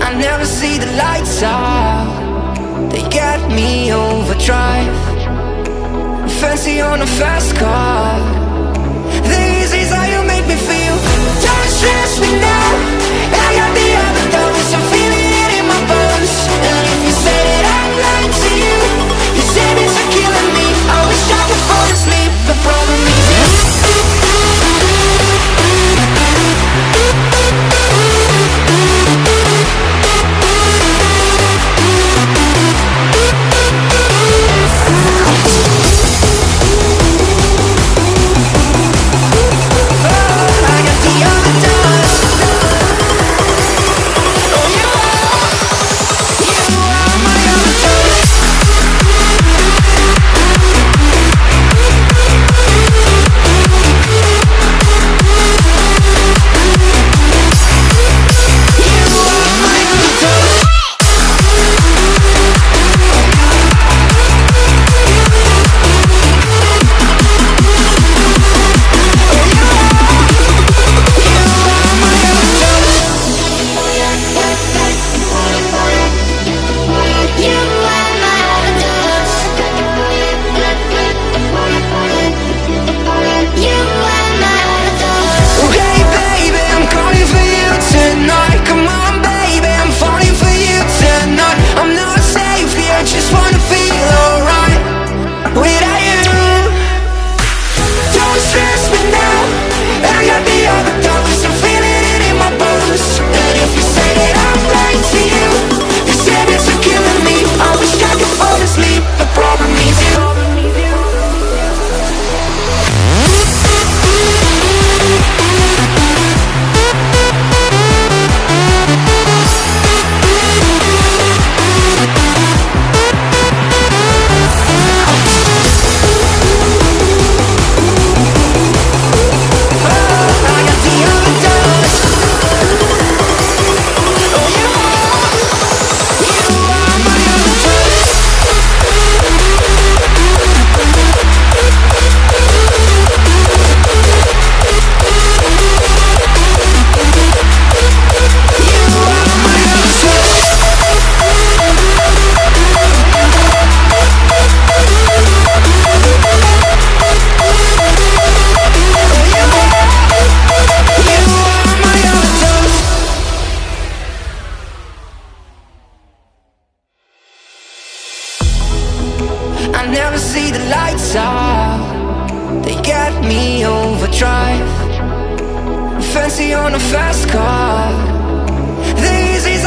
I never see the lights out, they get me overdrive. Fancy on a fast car, this is how you make me feel. Don't stress me now, I got the overdose, I'm feeling it in my bones. And if you say that I'm lying to you, you say it's a killing me. I wish I could fall asleep, the problem is you. I never see the lights out, they get me overdrive. Fancy on a fast car, this is